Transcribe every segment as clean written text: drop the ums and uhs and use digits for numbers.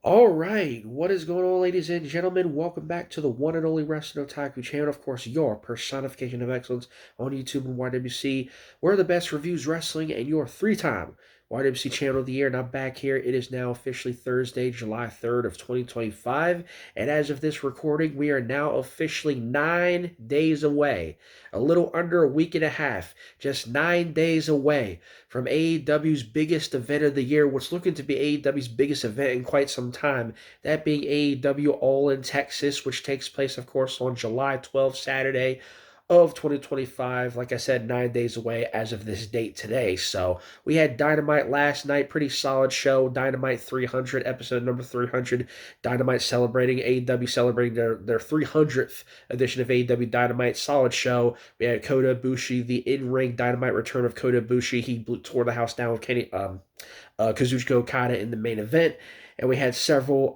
All right, what is going on, ladies and gentlemen? Welcome back to the one and only Wrestling Otaku channel. Of course, your personification of excellence on YouTube and YWC. We're the best reviews wrestling and your three-time YWC channel of the year. And I'm back here. It is now officially Thursday, July 3rd of 2025. And as of this recording, we are now officially 9 days away. A little under a week and a half. Just 9 days away from AEW's biggest event of the year, what's looking to be AEW's biggest event in quite some time, that being AEW All In Texas, which takes place, of course, on July 12th, Saturday of 2025. Like I said, 9 days away as of this date today. So we had Dynamite last night, pretty solid show. Dynamite 300, episode number 300. Dynamite celebrating, AEW celebrating their 300th edition of AEW Dynamite. Solid show. We had Kota Ibushi, the in-ring Dynamite return of Kota Ibushi. He tore the house down with Kazuchika Okada in the main event. And we had several,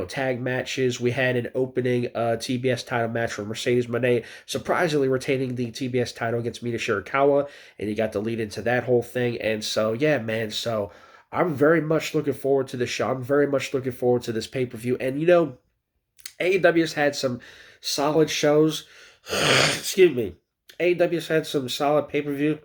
tag matches. We had an opening TBS title match for Mercedes Moné, surprisingly retaining the TBS title against Mina Shirakawa, and you got the lead into that whole thing. And so, yeah, man, so I'm very much looking forward to the show. I'm very much looking forward to this pay-per-view. And, AEW's had some solid shows. Excuse me. AEW's had some solid pay-per-view.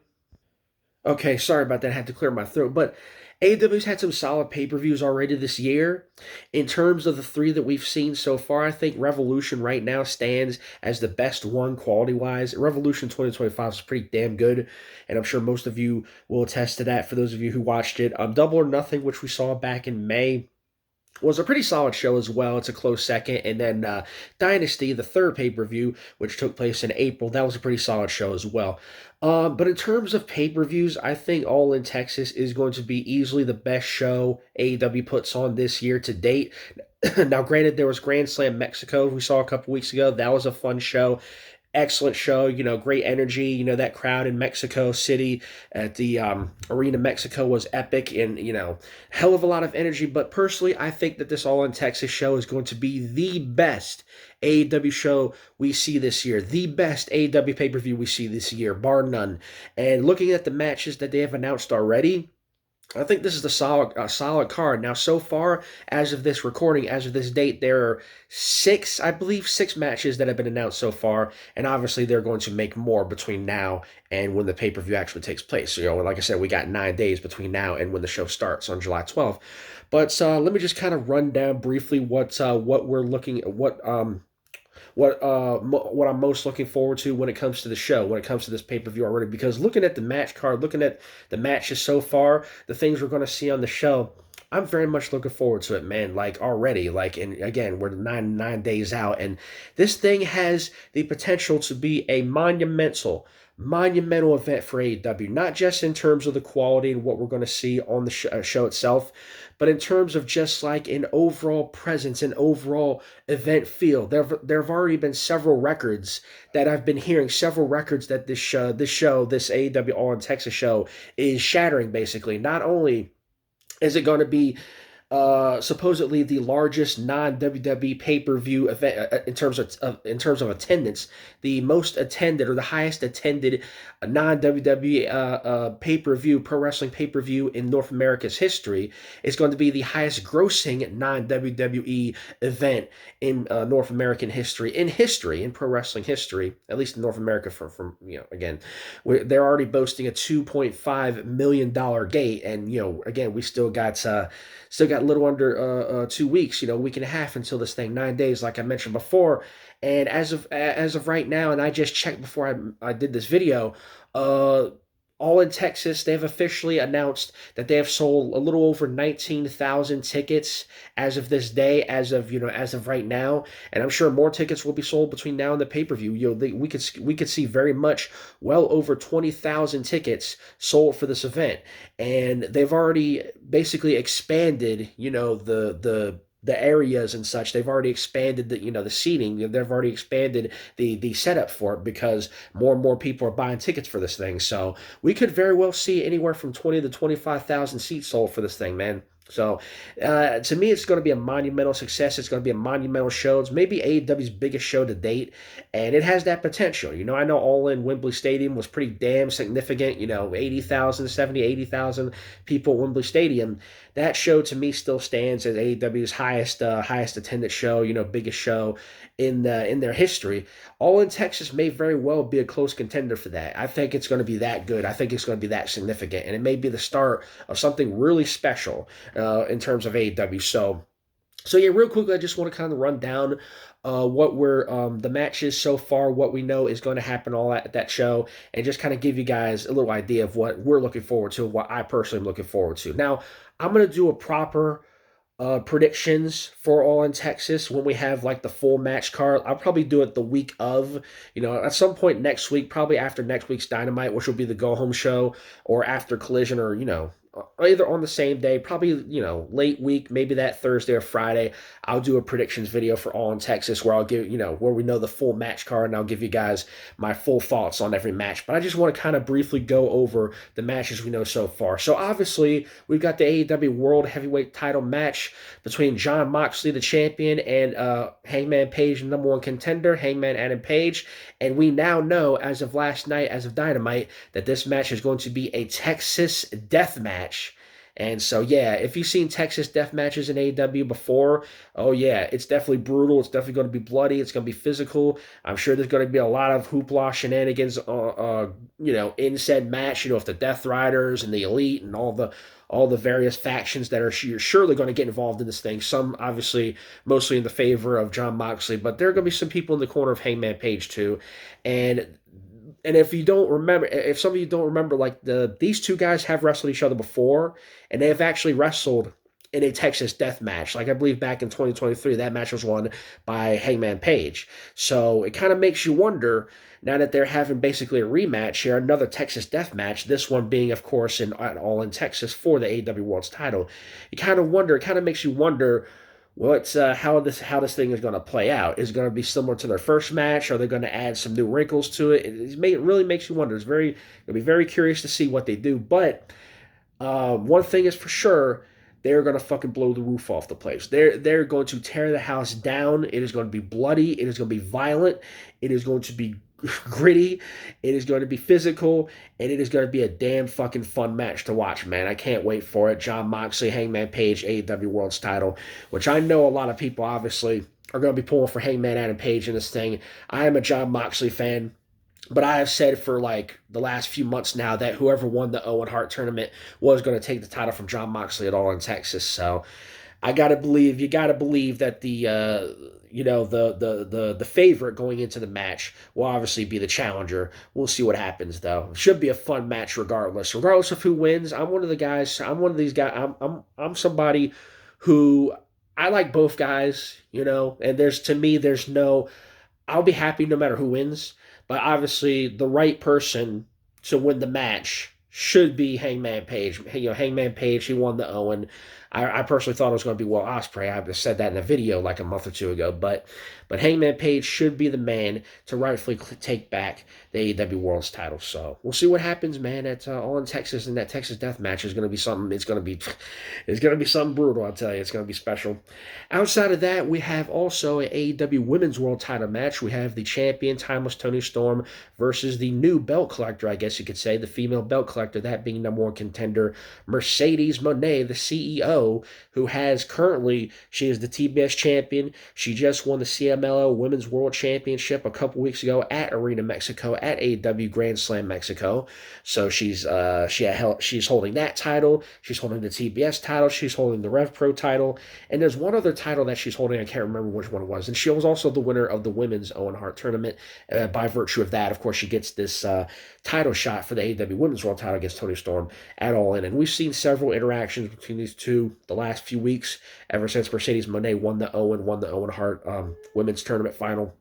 Okay, sorry about that. I had to clear my throat. But AEW's had some solid pay-per-views already this year. In terms of the three that we've seen so far, I think Revolution right now stands as the best one quality-wise. Revolution 2025 is pretty damn good, and I'm sure most of you will attest to that for those of you who watched it. Double or Nothing, which we saw back in May, was a pretty solid show as well. It's a close second. And then Dynasty, the third pay-per-view, which took place in April, that was a pretty solid show as well. But in terms of pay-per-views, I think All In Texas is going to be easily the best show AEW puts on this year to date. Now, granted, there was Grand Slam Mexico we saw a couple weeks ago. That was a fun show. Excellent show, great energy. That crowd in Mexico City at the Arena Mexico was epic and, hell of a lot of energy. But personally, I think that this All In Texas show is going to be the best AEW show we see this year, the best AEW pay-per-view we see this year, bar none. And looking at the matches that they have announced already, I think this is a solid card. Now, so far, as of this recording, as of this date, there are I believe six matches that have been announced so far, and obviously they're going to make more between now and when the pay-per-view actually takes place. So, like I said, we got 9 days between now and when the show starts on July 12th. But let me just kind of run down briefly what we're looking at, what I'm most looking forward to when it comes to the show, when it comes to this pay-per-view already, because looking at the match card, looking at the matches so far, the things we're going to see on the show, I'm very much looking forward to it, man. Like already, and again, we're nine days out, and this thing has the potential to be a monumental event for AEW, not just in terms of the quality and what we're going to see on the show itself, but in terms of just like an overall presence, an overall event feel. There have already been several records that I've been hearing, several records that this AEW All In Texas show is shattering, basically. Not only is it going to be supposedly the largest non-WWE pay-per-view event in terms of attendance, the most attended or the highest attended non-WWE pay-per-view, pro wrestling pay-per-view in North America's history. Is going to be the highest grossing non-WWE event in North American history, in pro wrestling history, at least in North America. Again, they're already boasting a $2.5 million gate, and again, we still got a little under 2 weeks, a week and a half until this thing, 9 days, like I mentioned before. And as of right now, and I just checked before I did this video, All In Texas, they have officially announced that they have sold a little over 19,000 tickets as of this day, as of right now, and I'm sure more tickets will be sold between now and the pay-per-view. We could see very much well over 20,000 tickets sold for this event, and they've already basically expanded, the areas and such. They've already expanded the seating. They've already expanded the setup for it because more and more people are buying tickets for this thing. So we could very well see anywhere from 20 to 25,000 seats sold for this thing, man. So to me, it's going to be a monumental success. It's going to be a monumental show. It's maybe AEW's biggest show to date, and it has that potential. I know All In Wembley Stadium was pretty damn significant. 80,000, 70, 80,000 people at Wembley Stadium. that show to me still stands as AEW's highest attended show, biggest show in their history. All in Texas may very well be a close contender for that. I think it's going to be that good. I think it's going to be that significant, and it may be the start of something really special in terms of AEW. So yeah, real quickly, I just want to kind of run down what we're the matches so far, what we know is going to happen all at that show, and just kind of give you guys a little idea of what we're looking forward to, what I personally am looking forward to. Now, I'm gonna do a proper predictions for All in Texas when we have like the full match card. I'll probably do it the week of, at some point next week, probably after next week's Dynamite, which will be the go home show, or after Collision, or either on the same day, probably late week, maybe that Thursday or Friday. I'll do a predictions video for All in Texas where I'll give where we know the full match card, and I'll give you guys my full thoughts on every match. But I just want to kind of briefly go over the matches we know so far. So obviously we've got the AEW World Heavyweight Title match between Jon Moxley, the champion, and Hangman Page, number one contender, Hangman Adam Page. And we now know, as of last night, as of Dynamite, that this match is going to be a Texas death match. And so, yeah, if you've seen Texas death matches in AEW before, oh, yeah, it's definitely brutal. It's definitely going to be bloody. It's going to be physical. I'm sure there's going to be a lot of hoopla shenanigans, in said match, if the Death Riders and the Elite and all the various factions that are surely going to get involved in this thing. Some, obviously, mostly in the favor of Jon Moxley, but there are going to be some people in the corner of Hangman Page, too. And if you don't remember, if some of you don't remember, like these two guys have wrestled each other before, and they have actually wrestled in a Texas death match. Like I believe back in 2023, that match was won by Hangman Page. So it kind of makes you wonder, now that they're having basically a rematch here, another Texas death match, this one being, of course, All in Texas for the AEW World's title. You kind of wonder, it kind of makes you wonder, how this thing is going to play out. Is it going to be similar to their first match? Are they going to add some new wrinkles to it? It really makes you wonder. It'll be very curious to see what they do. But one thing is for sure, they're going to fucking blow the roof off the place. They're going to tear the house down. It is going to be bloody. It is going to be violent. It is going to be gritty. It is going to be physical, and it is going to be a damn fucking fun match to watch, man. I can't wait for it. Jon Moxley, Hangman Page, AEW World's title, which I know a lot of people obviously are going to be pulling for Hangman Adam Page in this thing. I am a Jon Moxley fan, but I have said for like the last few months now that whoever won the Owen Hart tournament was going to take the title from Jon Moxley at All in Texas. So you gotta believe that the favorite going into the match will obviously be the challenger. We'll see what happens though. It should be a fun match regardless of who wins. I'm one of these guys. I'm somebody who, I like both guys, and there's no, I'll be happy no matter who wins, but obviously the right person to win the match should be Hangman Page. Hangman Page, he won the Owen. I personally thought it was going to be Will Ospreay. I said that in a video like a month or two ago. But Hangman Page should be the man to rightfully take back the AEW World's title. So we'll see what happens, man. At All in Texas, and that Texas Death match is going to be something. It's going to be something brutal. I'll tell you, it's going to be special. Outside of that, we have also an AEW Women's World Title match. We have the champion Timeless Toni Storm versus the new belt collector, I guess you could say, the female belt collector. That being number one contender Mercedes Moné, the CEO. Who has currently, she is the TBS champion. She just won the CMLL Women's World Championship a couple weeks ago at Arena Mexico, at AEW Grand Slam Mexico. So she's holding that title. She's holding the TBS title. She's holding the Rev Pro title. And there's one other title that she's holding. I can't remember which one it was. And she was also the winner of the Women's Owen Hart tournament. By virtue of that, of course, she gets this title shot for the AEW Women's World title against Toni Storm at All In. And we've seen several interactions between these two the last few weeks, ever since Mercedes Moné won the Owen Hart women's tournament final.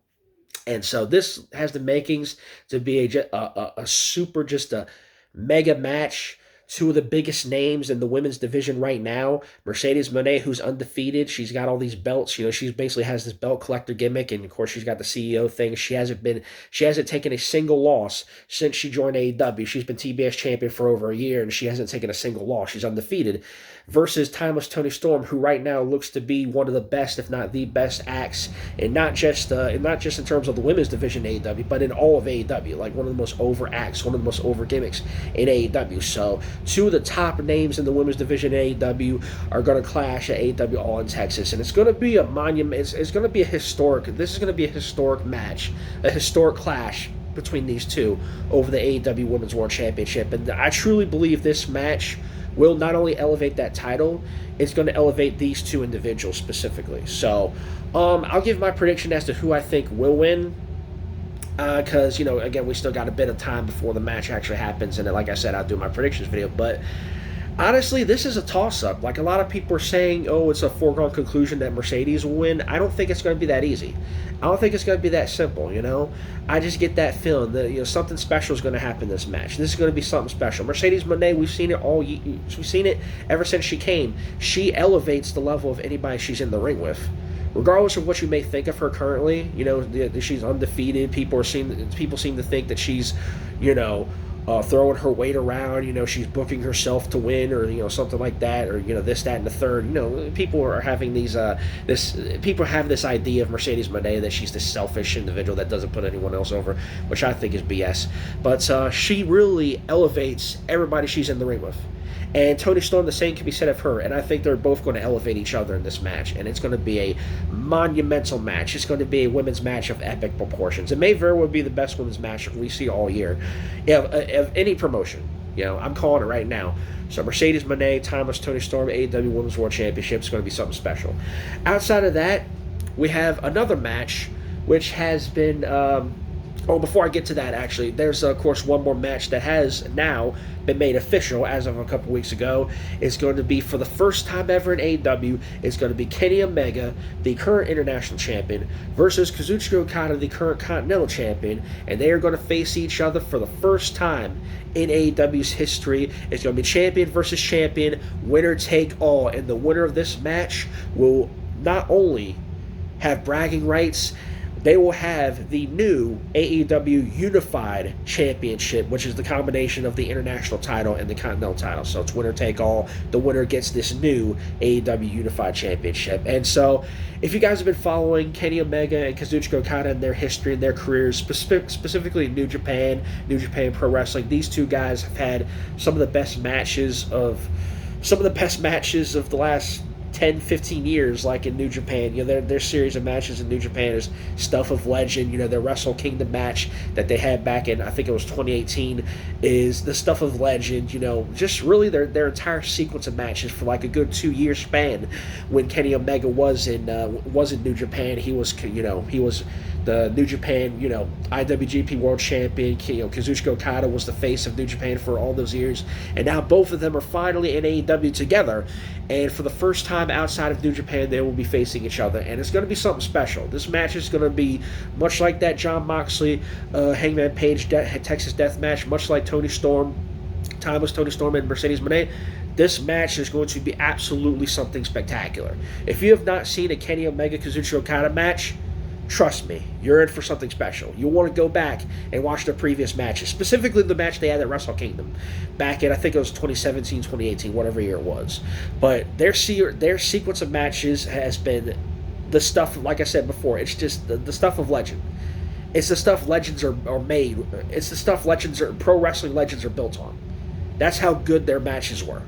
And so this has the makings to be a super, just a mega match. Two of the biggest names in the women's division right now. Mercedes Moné, who's undefeated. She's got all these belts. She basically has this belt collector gimmick, and of course she's got the CEO thing. She hasn't taken a single loss since she joined AEW. She's been TBS champion for over a year, and she hasn't taken a single loss. She's undefeated. versus Timeless Tony Storm, who right now looks to be one of the best, if not the best acts, and not just in terms of the women's division in AEW, but in all of AEW, like one of the most over acts, one of the most over gimmicks in AEW. So two of the top names in the women's division in AEW are going to clash at AEW All In Texas, and it's going to be a monument. It's going to be a historic. This is going to be a historic match, a historic clash between these two over the AEW Women's World Championship. And I truly believe this match will not only elevate that title, it's going to elevate these two individuals specifically. So I'll give my prediction as to who I think will win, because, again, we still got a bit of time before the match actually happens, and then, like I said, I'll do my predictions video. But honestly, this is a toss-up. Like, a lot of people are saying, oh, it's a foregone conclusion that Mercedes will win. I don't think it's going to be that easy. I don't think it's going to be that simple, I just get that feeling that, something special is going to happen in this match. This is going to be something special. Mercedes Moné, we've seen it ever since she came. She elevates the level of anybody she's in the ring with. Regardless of what you may think of her currently, she's undefeated. People seem to think that she's, throwing her weight around, she's booking herself to win, or something like that, or this, that, and the third. People are having people have this idea of Mercedes Moné that she's this selfish individual that doesn't put anyone else over, which I think is BS. But she really elevates everybody she's in the ring with. And Toni Storm, the same can be said of her, and I think they're both going to elevate each other in this match, and it's going to be a monumental match. It's going to be a women's match of epic proportions. It may very well be the best women's match we see all year, of any promotion. I'm calling it right now. So Mercedes Moné, Timeless Toni Storm, AEW Women's World Championship is going to be something special. Outside of that, we have another match, which has been... before I get to that, actually, there's, of course, one more match that has now been made official as of a couple weeks ago. It's going to be, for the first time ever in AEW, it's going to be Kenny Omega, the current international champion, versus Kazuchika Okada, the current continental champion, and they are going to face each other for the first time in AEW's history. It's going to be champion versus champion, winner take all, and the winner of this match will not only have bragging rights, they will have the new AEW Unified Championship, which is the combination of the international title and the continental title. So it's winner take all. The winner gets this new AEW Unified Championship. And so, if you guys have been following Kenny Omega and Kazuchika Okada and their history and their careers, specifically in New Japan Pro Wrestling, these two guys have had some of the best matches of the last 10, 15 years, like in New Japan. Their series of matches in New Japan is stuff of legend. Their Wrestle Kingdom match that they had back in, I think it was 2018, is the stuff of legend. Just really their entire sequence of matches for like a good 2-year span. When Kenny Omega was in New Japan, he was the New Japan, IWGP World Champion. Kazuchika Okada was the face of New Japan for all those years, and now both of them are finally in AEW together. And for the first time outside of New Japan, they will be facing each other, and it's going to be something special. This match is going to be much like that Jon Moxley, Hangman Page Texas Death match, much like Timeless Toni Storm, and Mercedes Moné. This match is going to be absolutely something spectacular. If you have not seen a Kenny Omega Kazuchika Okada match, trust me, you're in for something special. You'll want to go back and watch their previous matches, specifically the match they had at Wrestle Kingdom back in, I think it was 2017, 2018, whatever year it was. But their sequence of matches has been the stuff, like I said before, it's just the stuff of legend. It's the stuff legends are made. It's the stuff pro wrestling legends are built on. That's how good their matches were.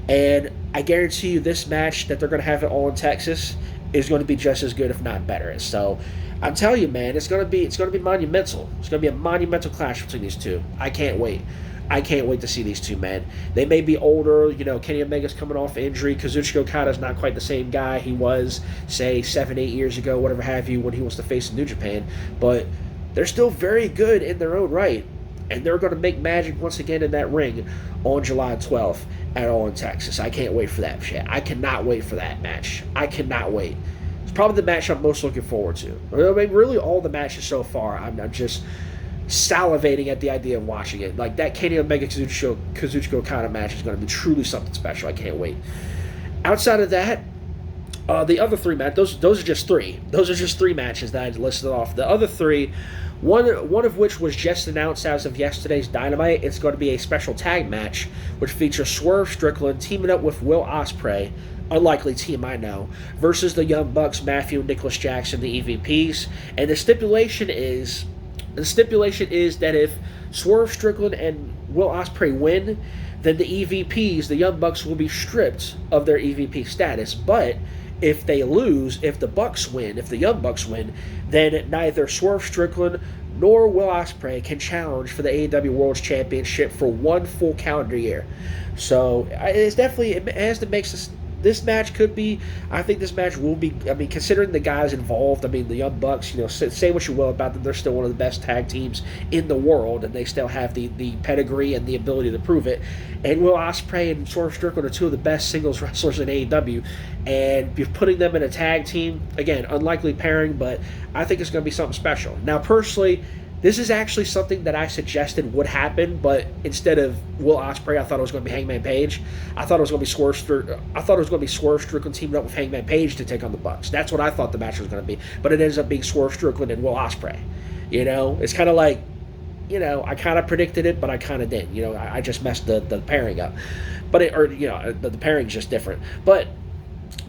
And I guarantee you this match that they're going to have it All In Texas is going to be just as good, if not better. And so, I'm telling you, man, it's going to be monumental. It's going to be a monumental clash between these two. I can't wait. I can't wait to see these two, man. They may be older. Kenny Omega's coming off injury. Kazuchika Okada's not quite the same guy he was, say, 7-8 years ago, whatever have you, when he was the face of New Japan. But they're still very good in their own right. And they're going to make magic once again in that ring on July 12th at All In Texas. I can't wait for that shit. I cannot wait for that match. I cannot wait. It's probably the match I'm most looking forward to. I mean, really, all the matches so far, I'm just salivating at the idea of watching it. Like, that Kenny Omega Kazuchika Okada match is going to be truly something special. I can't wait. Outside of that, the other three matches, those are just three. Those are just three matches that I listed off. The other three One of which was just announced as of yesterday's Dynamite. It's going to be a special tag match, which features Swerve Strickland teaming up with Will Ospreay, unlikely team I know, versus the Young Bucks, Matthew and Nicholas Jackson, the EVPs. And the stipulation is that if Swerve Strickland and Will Ospreay win, then the EVPs, the Young Bucks, will be stripped of their EVP status. But if they lose, if the Young Bucks win, then neither Swerve Strickland nor Will Ospreay can challenge for the AEW World Championship for one full calendar year. So it has to make this match could be. I think this match will be. I mean, considering the guys involved, I mean, the Young Bucks. Say what you will about them, they're still one of the best tag teams in the world, and they still have the pedigree and the ability to prove it. And Will Ospreay and Swerve Strickland are two of the best singles wrestlers in AEW, and you're putting them in a tag team again, unlikely pairing, but I think it's going to be something special. Now, personally, this is actually something that I suggested would happen, but instead of Will Ospreay, I thought it was going to be Hangman Page. I thought it was going to be Swerve Strickland teaming up with Hangman Page to take on the Bucks. That's what I thought the match was going to be, but it ends up being Swerve Strickland and Will Ospreay. It's kind of like, I kind of predicted it, but I kind of didn't. I just messed the pairing up, the pairing's just different, But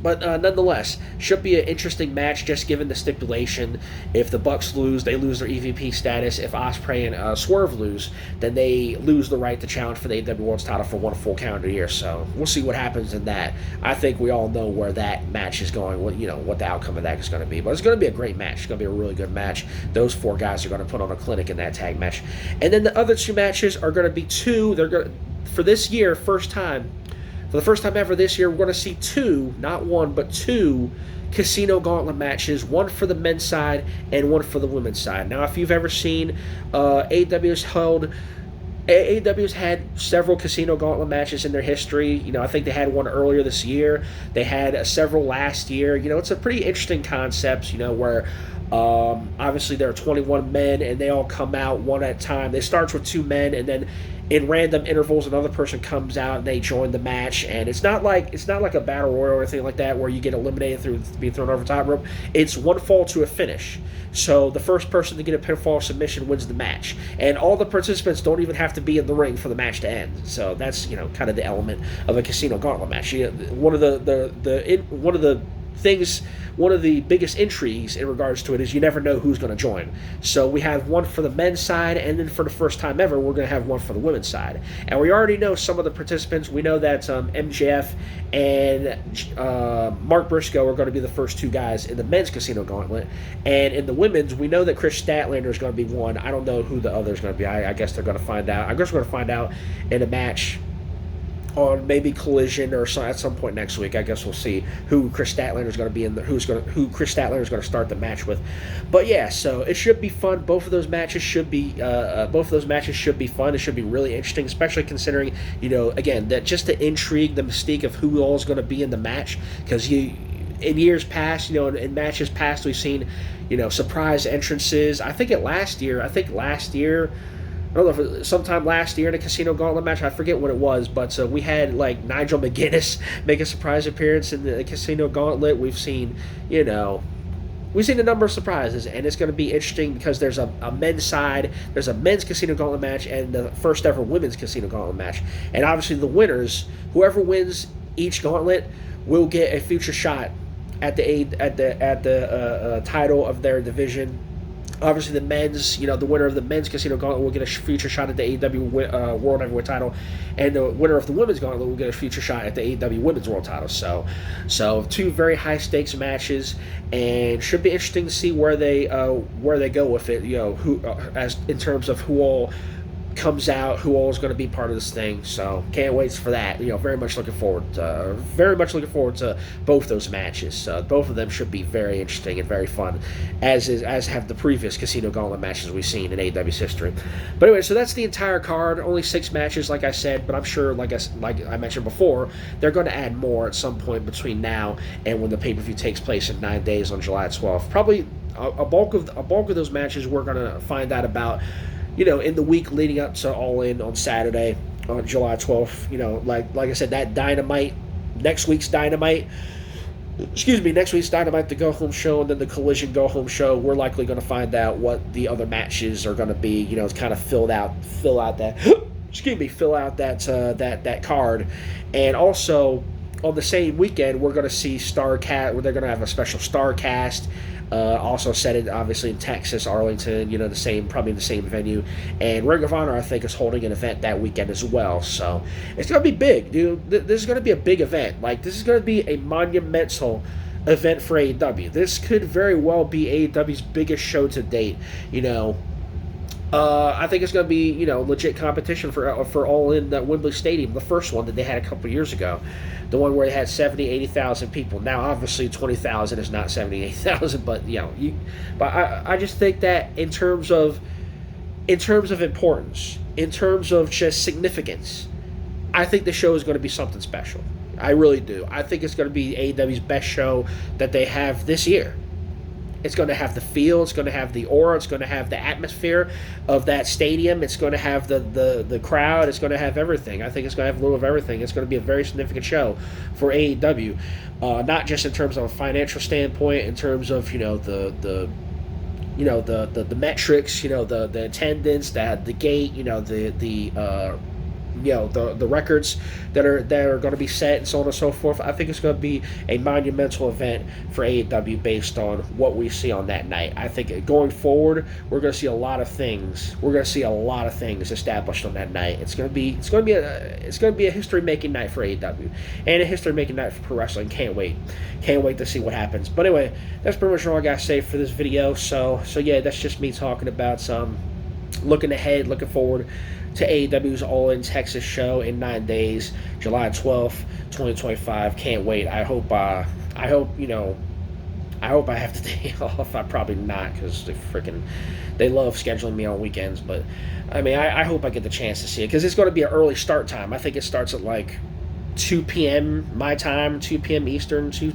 nonetheless, should be an interesting match just given the stipulation. If the Bucks lose, they lose their EVP status. If Ospreay and Swerve lose, then they lose the right to challenge for the AEW World's title for one full calendar year. So we'll see what happens in that. I think we all know where that match is going, what the outcome of that is going to be. But it's going to be a great match. It's going to be a really good match. Those four guys are going to put on a clinic in that tag match. And then the other two matches are going to be for this year, for the first time ever this year, we're going to see two, not one, but two Casino Gauntlet matches, one for the men's side and one for the women's side. Now, if you've ever seen AEW's had several Casino Gauntlet matches in their history. I think they had one earlier this year. They had several last year. It's a pretty interesting concept, where obviously there are 21 men and they all come out one at a time. It starts with two men, and then in random intervals another person comes out and they join the match. And it's not like a battle royal or anything like that where you get eliminated through being thrown over the top rope. It's one fall to a finish. So the first person to get a pinfall submission wins the match, and all the participants don't even have to be in the ring for the match to end. So that's kind of the element of a Casino Gauntlet match. One of the biggest intrigues in regards to it is you never know who's going to join. So we have one for the men's side, and then for the first time ever, we're going to have one for the women's side. And we already know some of the participants. We know that MJF and Mark Briscoe are going to be the first two guys in the men's Casino Gauntlet. And in the women's, we know that Chris Statlander is going to be one. I don't know who the other is going to be. I guess they're going to find out. I guess we're going to find out in a match on maybe Collision or at some point next week. I guess we'll see who Chris Statlander is going to be who Chris Statlander is going to start the match with. But yeah, so it should be fun. Both of those matches should be fun. It should be really interesting, especially considering again that just the intrigue, the mystique of who all is going to be in the match. Because in years past, in matches past, we've seen surprise entrances. I think last year. I don't know if sometime last year in a Casino Gauntlet match, I forget what it was, but we had like Nigel McGuinness make a surprise appearance in the Casino Gauntlet. We've seen a number of surprises, and it's going to be interesting because there's a men's side, there's a men's Casino Gauntlet match, and the first ever women's Casino Gauntlet match. And obviously the winners, whoever wins each gauntlet, will get a future shot at the title of their division. Obviously, the men's, the winner of the men's Casino Gauntlet will get a future shot at the AEW World Heavyweight title, and the winner of the women's Gauntlet will get a future shot at the AEW Women's World title. So two very high stakes matches, and should be interesting to see where they go with it. As in terms of who all comes out, who all is going to be part of this thing. So can't wait for that. Very much looking forward to both those matches. Both of them should be very interesting and very fun, as have the previous Casino Gauntlet matches we've seen in AEW's history. But anyway, so that's the entire card. Only 6 matches, like I said, but I'm sure, like I mentioned before, they're going to add more at some point between now and when the pay-per-view takes place in 9 days on July 12th. Probably a bulk of those matches we're going to find out about in the week leading up to All In on Saturday, on July 12th. Like I said, that Dynamite, next week's Dynamite, excuse me, next week's Dynamite, the go home show, and then the Collision go home show. We're likely going to find out what the other matches are going to be. You know, it's kind of fill out that, excuse me, fill out that card, and also on the same weekend we're going to see Starcast, where they're going to have a special Starcast. Also set it obviously in Texas, Arlington, you know, probably the same venue. And Ring of Honor, I think, is holding an event that weekend as well. So it's gonna be big, dude. This is gonna be a big event. Like, this is gonna be a monumental event for AEW. This could very well be AEW's biggest show to date. You know, I think it's going to be, you know, legit competition for All In at Wembley Stadium, the first one that they had a couple years ago, the one where they had 70, 80,000 people. Now, obviously, 20,000 is not 70, 80,000, but you know, but I just think that in terms of importance, in terms of just significance, I think the show is going to be something special. I really do. I think it's going to be AEW's best show that they have this year. It's going to have the feel. It's going to have the aura. It's going to have the atmosphere of that stadium. It's going to have the crowd. It's going to have everything. I think it's going to have a little of everything. It's going to be a very significant show for AEW, not just in terms of a financial standpoint, in terms of, you know, the metrics, you know, the attendance, the gate, you know, the records that are going to be set and so on and so forth. I think it's going to be a monumental event for AEW based on what we see on that night. I think going forward, we're going to see a lot of things. We're going to see a lot of things established on that night. It's going to be a history making night for AEW and a history making night for pro wrestling. Can't wait to see what happens. But anyway, that's pretty much all I got to say for this video. So yeah, that's just me talking about some looking ahead, looking forward to AEW's All In Texas show in 9 days, July 12th, 2025. Can't wait. I hope I have the day off. I probably not, because they love scheduling me on weekends. But I mean, I hope I get the chance to see it, because it's going to be an early start time. I think it starts at like 2 p.m. my time, 2 p.m. Eastern, 3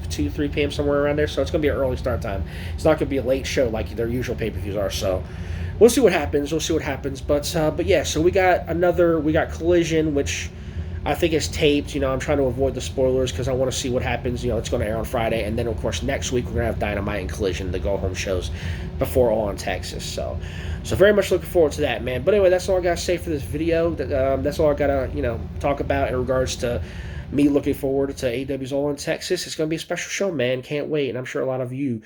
p.m. somewhere around there. So it's going to be an early start time. It's not going to be a late show like their usual pay-per-views are. So we'll see what happens. But yeah, so we got Collision, which I think is taped. You know, I'm trying to avoid the spoilers because I want to see what happens. You know, it's going to air on Friday, and then of course next week we're going to have Dynamite and Collision, the go home shows before All In Texas. So very much looking forward to that, man. But anyway, that's all I got to say for this video. That's all I got to talk about in regards to me looking forward to AEW's All In Texas. It's going to be a special show, man. Can't wait, and I'm sure a lot of you.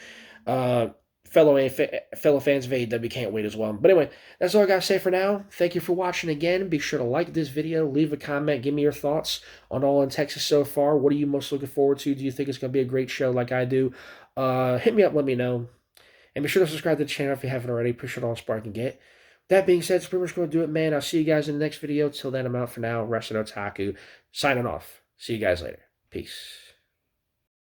Fellow fans of AEW can't wait as well. But anyway, that's all I got to say for now. Thank you for watching again. Be sure to like this video, leave a comment, give me your thoughts on All In Texas so far. What are you most looking forward to? Do you think it's going to be a great show like I do? Hit me up, let me know. And be sure to subscribe to the channel if you haven't already. Appreciate all the support I can get. That being said, it's pretty much going to do it, man. I'll see you guys in the next video. Till then, I'm out for now. Wrestling Otaku, signing off. See you guys later. Peace.